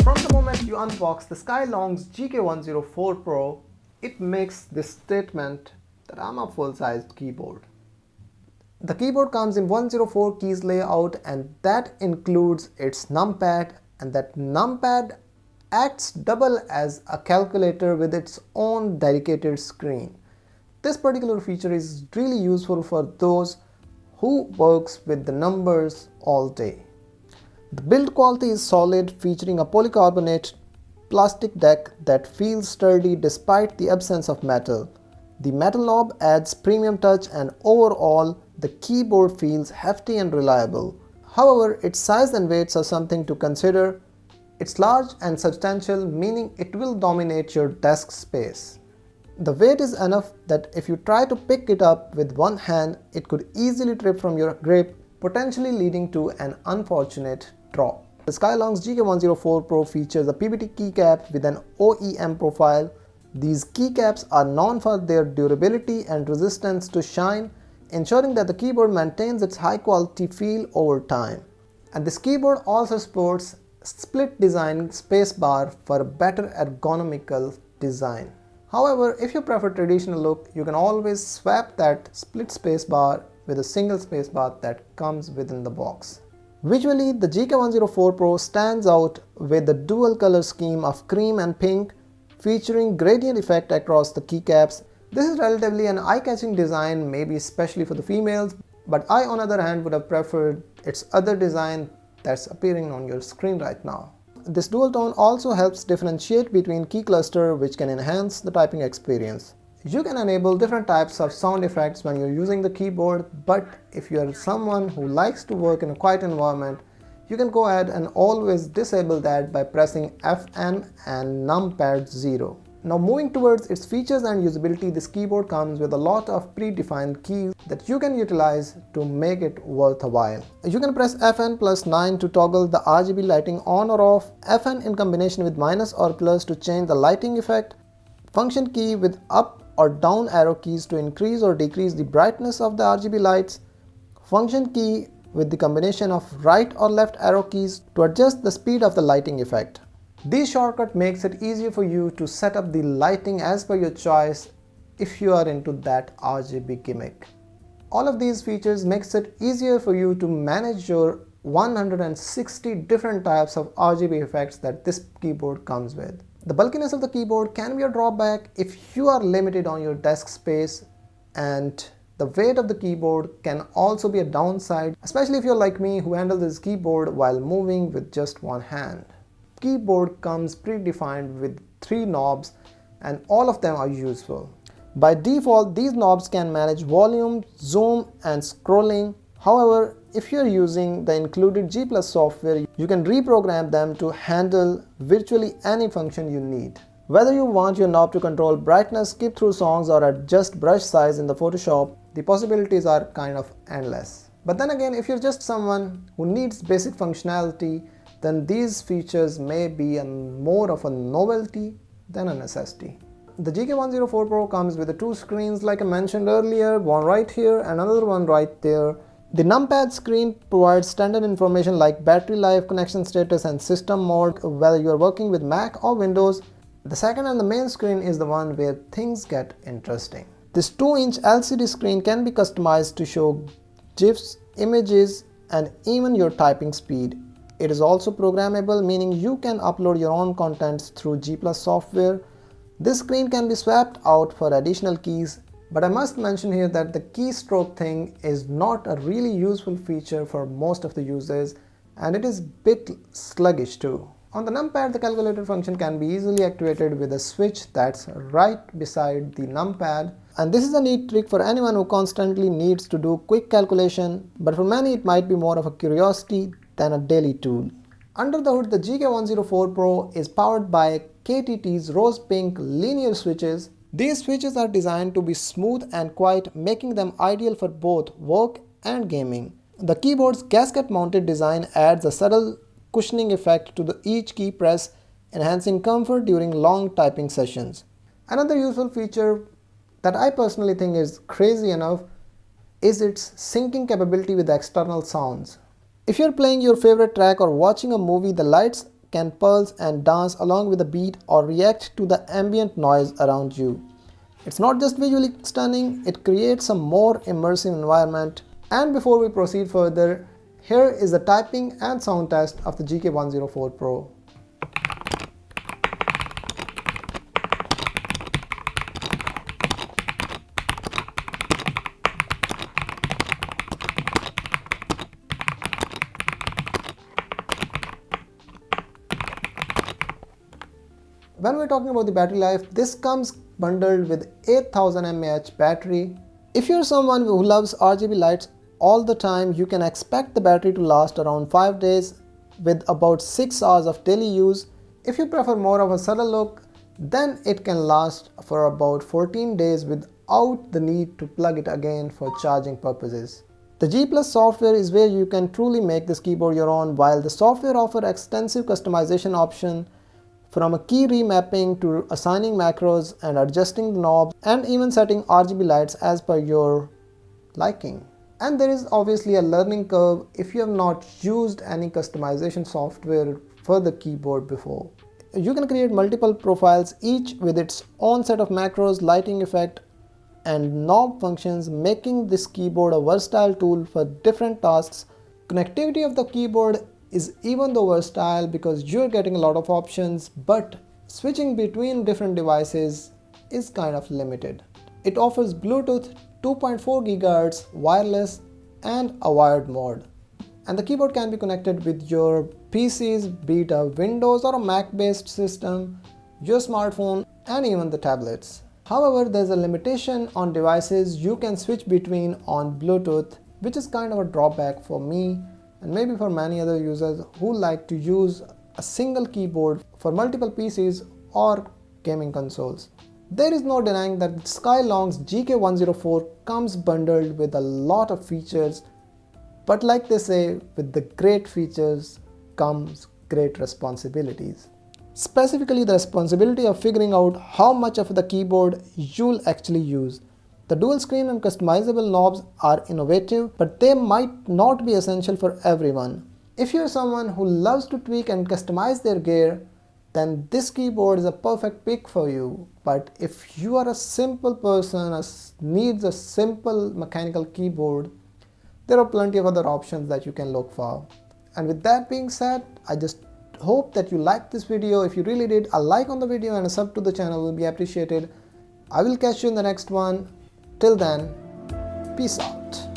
From the moment you unbox the Skyloong GK104 Pro, it makes this statement that I'm a full-sized keyboard. The keyboard comes in 104 keys layout, and that includes its numpad, and that numpad acts double as a calculator with its own dedicated screen. This particular feature is really useful for those who works with the numbers all day. The build quality is solid, featuring a polycarbonate plastic deck that feels sturdy despite the absence of metal. The metal knob adds premium touch, and overall the keyboard feels hefty and reliable. However, its size and weights are something to consider. It's large and substantial, meaning it will dominate your desk space. The weight is enough that if you try to pick it up with one hand, it could easily trip from your grip, potentially leading to an unfortunate drop. The Skyloong GK104 Pro features a PBT keycap with an OEM profile. These keycaps are known for their durability and resistance to shine, ensuring that the keyboard maintains its high quality feel over time. And this keyboard also sports split design spacebar for a better ergonomical design. However, if you prefer traditional look, you can always swap that split spacebar with a single spacebar that comes within the box. Visually, the GK104 Pro stands out with the dual color scheme of cream and pink, featuring gradient effect across the keycaps. This is relatively an eye-catching design, maybe especially for the females, but I on the other hand would have preferred its other design that's appearing on your screen right now. This dual tone also helps differentiate between key cluster, which can enhance the typing experience. You can enable different types of sound effects when you're using the keyboard, but if you are someone who likes to work in a quiet environment, you can go ahead and always disable that by pressing Fn and numpad 0. Now moving towards its features and usability, this keyboard comes with a lot of predefined keys that you can utilize to make it worthwhile. You can press Fn plus 9 to toggle the RGB lighting on or off, Fn in combination with minus or plus to change the lighting effect, function key with up or down arrow keys to increase or decrease the brightness of the RGB lights, function key with the combination of right or left arrow keys to adjust the speed of the lighting effect. This shortcut makes it easier for you to set up the lighting as per your choice if you are into that RGB gimmick. All of these features makes it easier for you to manage your 160 different types of RGB effects that this keyboard comes with. The bulkiness of the keyboard can be a drawback if you are limited on your desk space, and the weight of the keyboard can also be a downside, especially if you're like me who handles this keyboard while moving with just one hand. Keyboard comes predefined with 3 knobs, and all of them are useful. By default, these knobs can manage volume, zoom and scrolling. However, if you're using the included G+ software, you can reprogram them to handle virtually any function you need. Whether you want your knob to control brightness, skip through songs or adjust brush size in the Photoshop, the possibilities are kind of endless. But then again, if you're just someone who needs basic functionality, then these features may be more of a novelty than a necessity. The GK104 Pro comes with the 2 screens like I mentioned earlier, one right here and another one right there. The numpad screen provides standard information like battery life, connection status and system mode, whether you are working with Mac or Windows. The second and the main screen is the one where things get interesting. This 2-inch LCD screen can be customized to show GIFs, images and even your typing speed. It is also programmable, meaning you can upload your own contents through G+ software. This screen can be swapped out for additional keys, but I must mention here that the keystroke thing is not a really useful feature for most of the users, and it is a bit sluggish too. On the numpad, the calculator function can be easily activated with a switch that's right beside the numpad, and this is a neat trick for anyone who constantly needs to do quick calculation, but for many it might be more of a curiosity than a daily tool. Under the hood, the GK104 Pro is powered by KTT's rose pink linear switches. These switches are designed to be smooth and quiet, making them ideal for both work and gaming. The keyboard's gasket mounted design adds a subtle cushioning effect to each key press, enhancing comfort during long typing sessions. Another useful feature that I personally think is crazy enough is its syncing capability with external sounds. If you're playing your favorite track or watching a movie, the lights can pulse and dance along with the beat or react to the ambient noise around you. It's not just visually stunning, it creates a more immersive environment. And before we proceed further, here is the typing and sound test of the GK104 Pro. When we're talking about the battery life, this comes bundled with 8000 mAh battery. If you're someone who loves RGB lights all the time, you can expect the battery to last around 5 days with about 6 hours of daily use. If you prefer more of a subtle look, then it can last for about 14 days without the need to plug it again for charging purposes. The G Plus software is where you can truly make this keyboard your own. While the software offers extensive customization options, from a key remapping to assigning macros and adjusting the knobs and even setting RGB lights as per your liking. And there is obviously a learning curve if you have not used any customization software for the keyboard before. You can create multiple profiles, each with its own set of macros, lighting effect and knob functions, making this keyboard a versatile tool for different tasks. Connectivity of the keyboard is even though versatile because you're getting a lot of options, but switching between different devices is kind of limited. It offers Bluetooth 2.4 GHz, wireless and a wired mode. And the keyboard can be connected with your PCs, be it a Windows or a Mac based system, your smartphone and even the tablets. However, there's a limitation on devices you can switch between on Bluetooth, which is kind of a drawback for me and maybe for many other users who like to use a single keyboard for multiple PCs or gaming consoles. There is no denying that Skyloong's GK104 comes bundled with a lot of features, but like they say, with the great features comes great responsibilities. Specifically the responsibility of figuring out how much of the keyboard you'll actually use. The dual screen and customizable knobs are innovative, but they might not be essential for everyone. If you're someone who loves to tweak and customize their gear, then this keyboard is a perfect pick for you. But if you are a simple person who needs a simple mechanical keyboard, there are plenty of other options that you can look for. And with that being said, I just hope that you liked this video. If you really did, a like on the video and a sub to the channel will be appreciated. I will catch you in the next one. Till then, peace out.